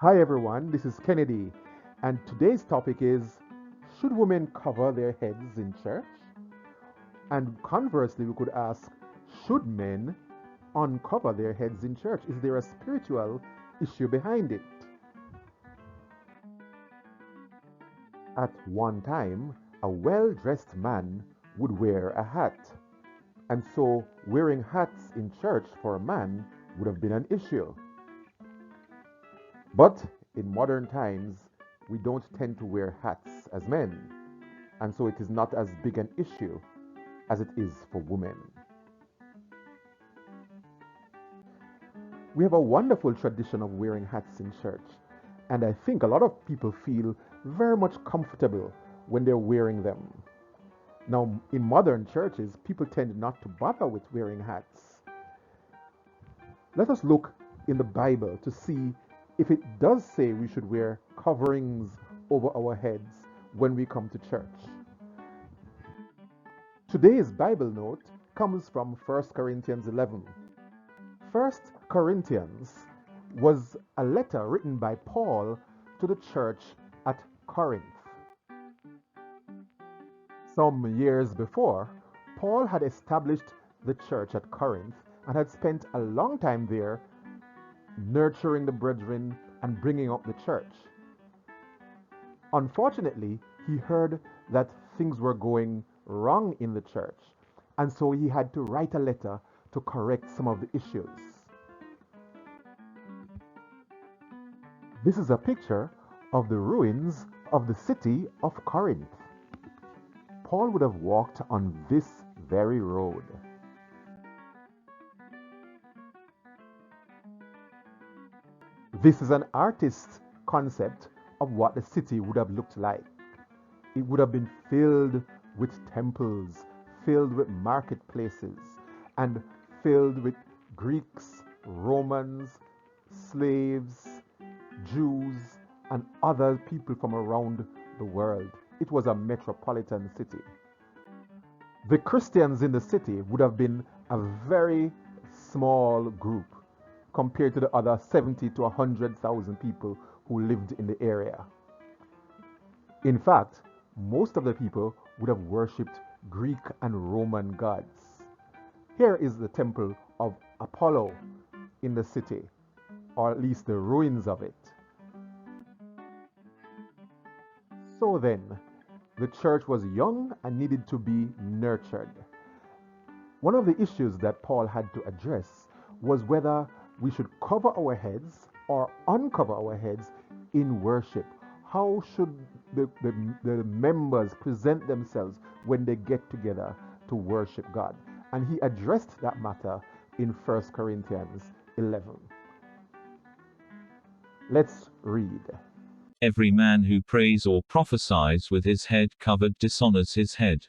Hi everyone, this is Kennedy, and today's topic is: should women cover their heads in church? And conversely, we could ask: should men uncover their heads in church? Is there a spiritual issue behind it? At one time, a well dressed man would wear a hat, and so wearing hats in church for a man would have been an issue. But in modern times, we don't tend to wear hats as men, and so it is not as big an issue as it is for women. We have a wonderful tradition of wearing hats in church, and I think a lot of people feel very much comfortable when they're wearing them. Now, in modern churches, people tend not to bother with wearing hats. Let us look in the Bible to see if it does say we should wear coverings over our heads when we come to church. Today's Bible note comes from 1 Corinthians 11. 1 Corinthians was a letter written by Paul to the church at Corinth. Some years before, Paul had established the church at Corinth and had spent a long time there nurturing the brethren and bringing up the church. Unfortunately, he heard that things were going wrong in the church, and so he had to write a letter to correct some of the issues. This is a picture of the ruins of the city of Corinth. Paul would have walked on this very road. This is an artist's concept of what the city would have looked like. It would have been filled with temples, filled with marketplaces, and filled with Greeks, Romans, slaves, Jews, and other people from around the world. It was a metropolitan city. The Christians in the city would have been a very small group compared to the other 70 to 100,000 people who lived in the area. In fact, most of the people would have worshipped Greek and Roman gods. Here is the temple of Apollo in the city, or at least the ruins of it. So then, the church was young and needed to be nurtured. One of the issues that Paul had to address was whether we should cover our heads or uncover our heads in worship. How should the members present themselves when they get together to worship God? And he addressed that matter in 1 Corinthians 11. Let's read. Every man who prays or prophesies with his head covered dishonors his head.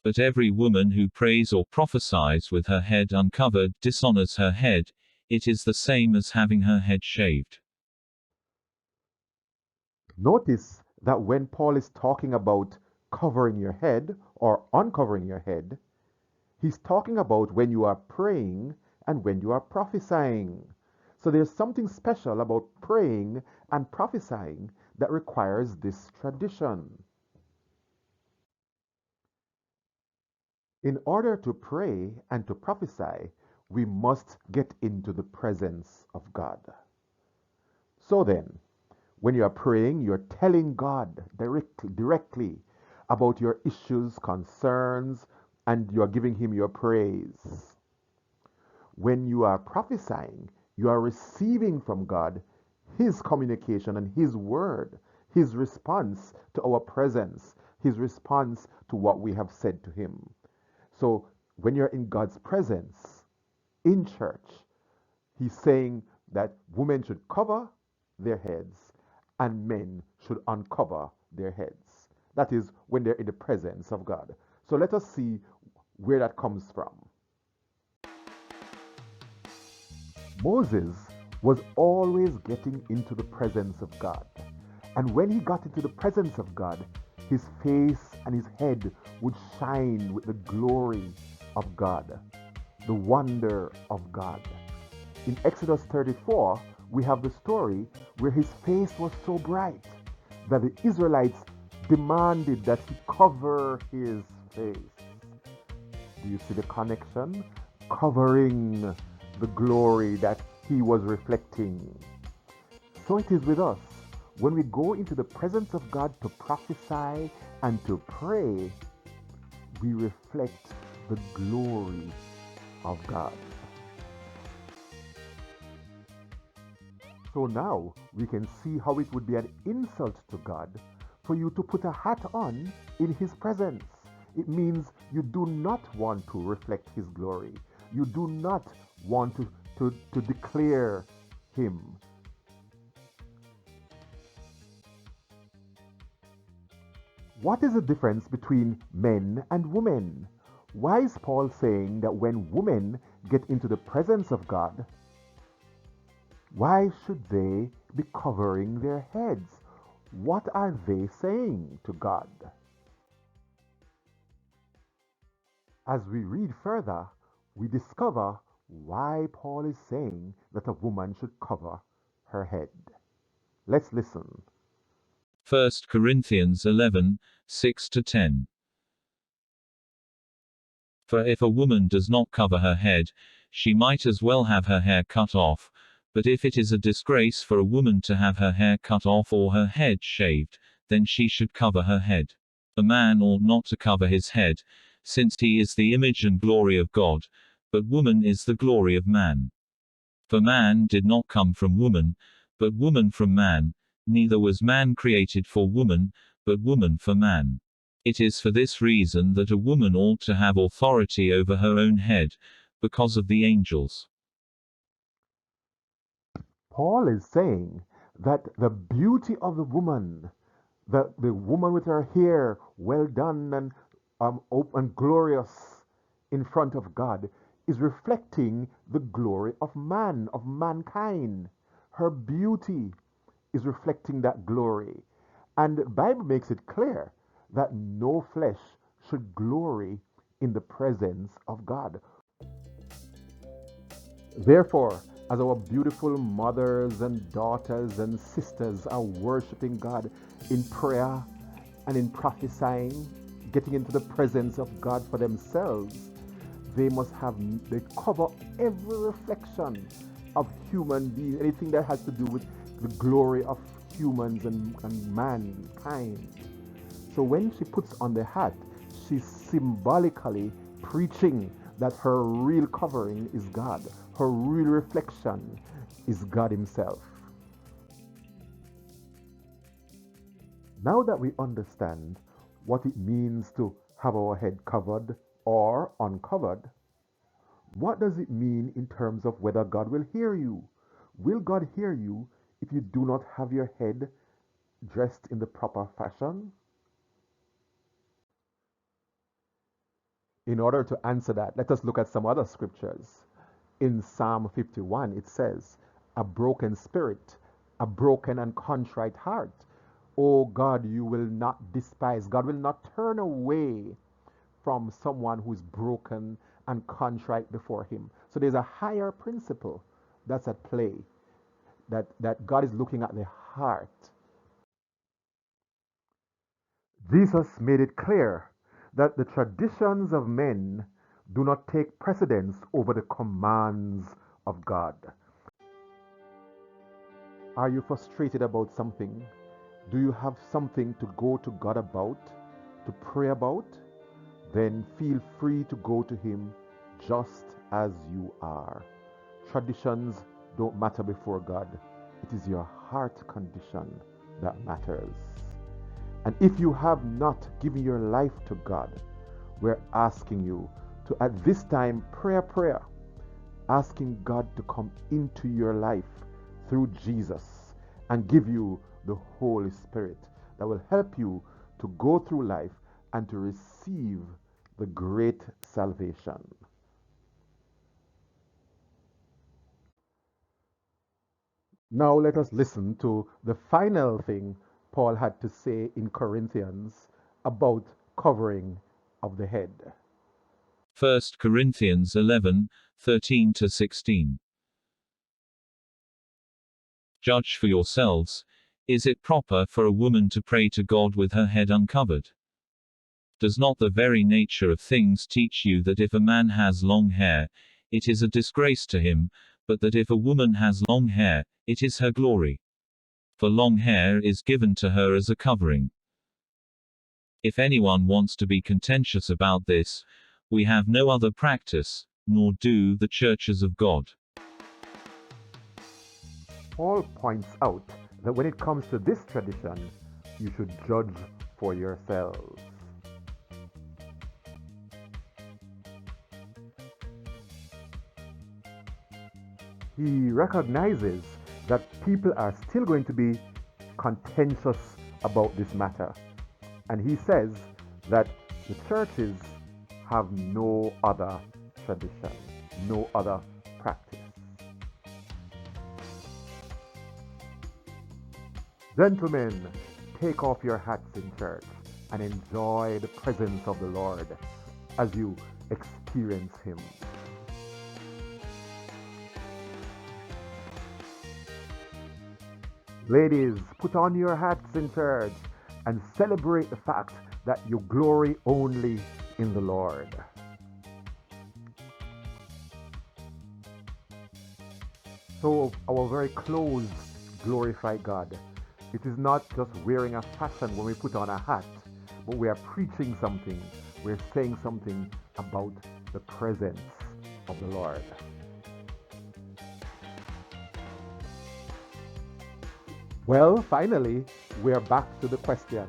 But every woman who prays or prophesies with her head uncovered dishonors her head. It is the same as having her head shaved. Notice that when Paul is talking about covering your head or uncovering your head, he's talking about when you are praying and when you are prophesying. So there's something special about praying and prophesying that requires this tradition. In order to pray and to prophesy, we must get into the presence of God. So then, when you are praying, you're telling God directly about your issues, concerns, and you're giving Him your praise. When you are prophesying, you are receiving from God His communication and His word, His response to our presence, His response to what we have said to Him. So when you're in God's presence in church, He's saying that women should cover their heads and men should uncover their heads. That is when they're in the presence of God. So let us see where that comes from. Moses was always getting into the presence of God. And when he got into the presence of God, his face and his head would shine with the glory of God, the wonder of God. In Exodus 34, we have the story where his face was so bright that the Israelites demanded that he cover his face. Do you see the connection? Covering the glory that he was reflecting. So it is with us. When we go into the presence of God to prophesy and to pray, we reflect the glory of God. So now we can see how it would be an insult to God for you to put a hat on in his presence. It means you do not want to reflect his glory. You do not want to declare him. What is the difference between men and women? Why is Paul saying that when women get into the presence of God, why should they be covering their heads? What are they saying to God? As we read further, we discover why Paul is saying that a woman should cover her head. Let's listen. 1 Corinthians 11, 6-10. For if a woman does not cover her head, she might as well have her hair cut off, but if it is a disgrace for a woman to have her hair cut off or her head shaved, then she should cover her head. A man ought not to cover his head, since he is the image and glory of God, but woman is the glory of man. For man did not come from woman, but woman from man, neither was man created for woman, but woman for man. It is for this reason that a woman ought to have authority over her own head, because of the angels. Paul is saying that the beauty of the woman, the woman with her hair well done and open, glorious in front of God, is reflecting the glory of man, of mankind. Her beauty is reflecting that glory. And the Bible makes it clear that no flesh should glory in the presence of God. Therefore, as our beautiful mothers and daughters and sisters are worshiping God in prayer and in prophesying, getting into the presence of God for themselves, they cover every reflection of human beings, anything that has to do with the glory of humans and mankind. So when she puts on the hat, she's symbolically preaching that her real covering is God. Her real reflection is God himself. Now that we understand what it means to have our head covered or uncovered, what does it mean in terms of whether God will hear you? Will God hear you if you do not have your head dressed in the proper fashion? In order to answer that, let us look at some other scriptures. In Psalm 51, it says, a broken spirit, a broken and contrite heart, O God, you will not despise. God will not turn away from someone who is broken and contrite before him. So there's a higher principle that's at play, that God is looking at the heart. Jesus made it clear that the traditions of men do not take precedence over the commands of God. Are you frustrated about something? Do you have something to go to God about, to pray about? Then feel free to go to him just as you are. Traditions don't matter before God. It is your heart condition that matters. And if you have not given your life to God, we're asking you to at this time pray a prayer, asking God to come into your life through Jesus and give you the Holy Spirit that will help you to go through life and to receive the great salvation. Now let us listen to the final thing Paul had to say in Corinthians about covering of the head. 1 Corinthians 11, 13-16. Judge for yourselves. Is it proper for a woman to pray to God with her head uncovered? Does not the very nature of things teach you that if a man has long hair, it is a disgrace to him, but that if a woman has long hair, it is her glory? For long hair is given to her as a covering. If anyone wants to be contentious about this, we have no other practice, nor do the churches of God. Paul points out that when it comes to this tradition, you should judge for yourselves. He recognizes that people are still going to be contentious about this matter. And he says that the churches have no other tradition, no other practice. Gentlemen, take off your hats in church and enjoy the presence of the Lord as you experience Him. Ladies, put on your hats in church and celebrate the fact that you glory only in the Lord. So our very clothes glorify God. It is not just wearing a fashion when we put on a hat, but we are preaching something. We're saying something about the presence of the Lord. Well, finally, we're back to the question.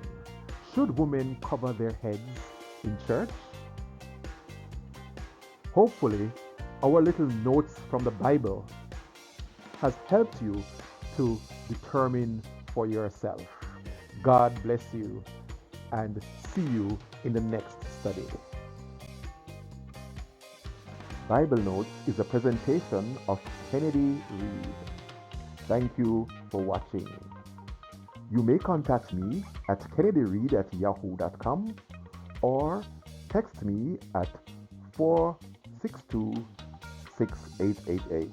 Should women cover their heads in church? Hopefully, our little notes from the Bible has helped you to determine for yourself. God bless you, and see you in the next study. Bible Notes is a presentation of Kennedy Reed. Thank you for watching. You may contact me at kennedyreed@yahoo.com or text me at 462-6888.